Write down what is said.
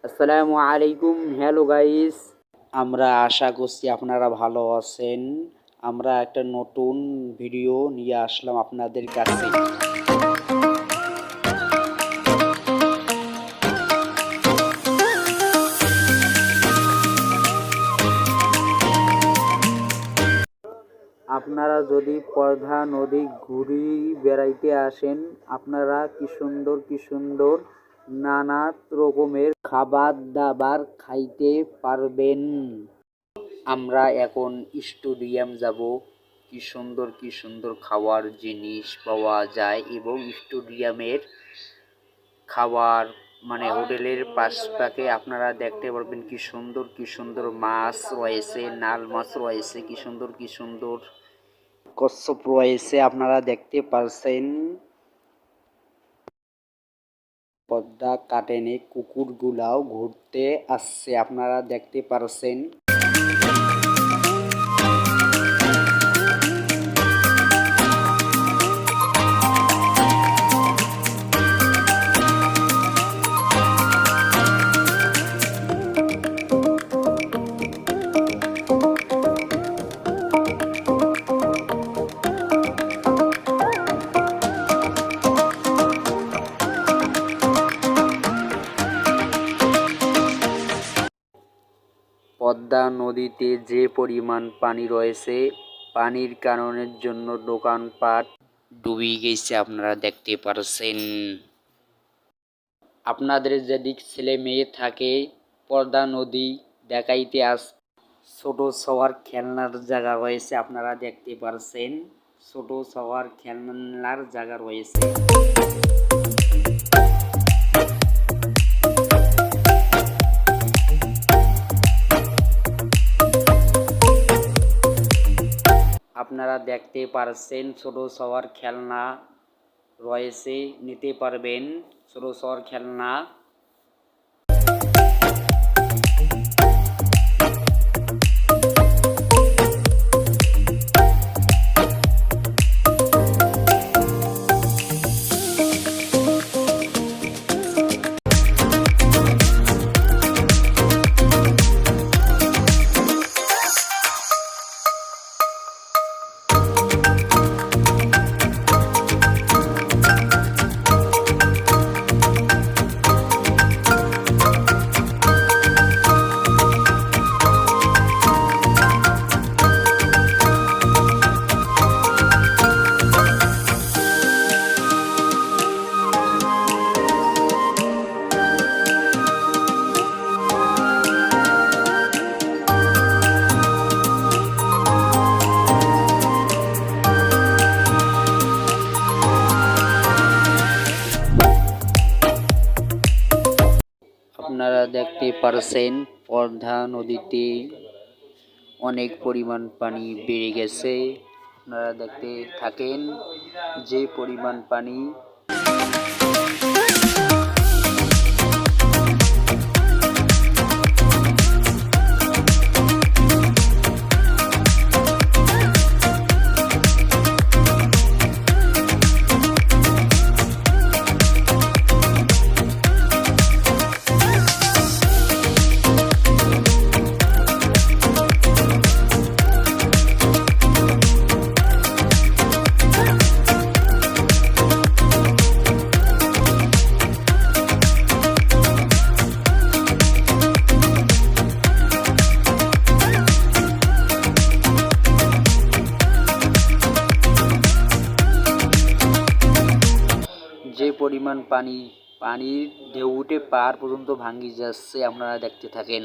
আসসালামু আলাইকুম। Hello guys, আমরা আশা করছি আপনারা ভালো আছেন। আমরা একটা নতুন ভিডিও নিয়ে আসলাম আপনাদের কাছে। আপনারা যদি পদ্মা নদী ঘুরে বেড়াইতে আসেন, আপনারা কি সুন্দর নানা রকমের খাবার দাবার খাইতে পারবেন। আমরা এখন স্টেডিয়াম যাব। কি সুন্দর খাওয়ার জিনিস পাওয়া যায় এবং স্টেডিয়ামের খাবার মানে হোটেলের পাশে আপনারা দেখতে পারবেন কি সুন্দর মাছ রয়েছে, নাল মাছ রয়েছে, কি সুন্দর কচ্ছপ রয়েছে আপনারা দেখতে পারছেন। পদ্মা কাটেনে কুকুরগুলাও ঘুরতে আসছে আপনারা দেখতে পারছেন। পদ্মা নদীতে যে পরিমাণ পানি রয়েছে, পানির কারণের জন্য দোকানপাট ডুবে গেছে আপনারা দেখতে পারছেন। আপনাদের যদি ছেলে মেয়ে থাকে, পদ্মা নদী দেখাইতে ছোট সবার খেলনার জায়গা রয়েছে আপনারা দেখতে পারছেন। ছোট সবার খেলনার জায়গা রয়েছে। আপনারা দেখতে পারছেন ছোট সবার খেলনা রয়েছে, নিতে পারবেন ছোট সবার খেলনা। আপনারা দেখতে পারছেন পদ্মা নদীতে অনেক পরিমাণ পানি বেড়ে গেছে। আপনারা দেখতে থাকেন যে পরিমাণ পানি। যে পরিমাণ পানির ঢেউ উঠে পার পর্যন্ত ভাঙ্গি যাচ্ছে আপনারা দেখতে থাকেন।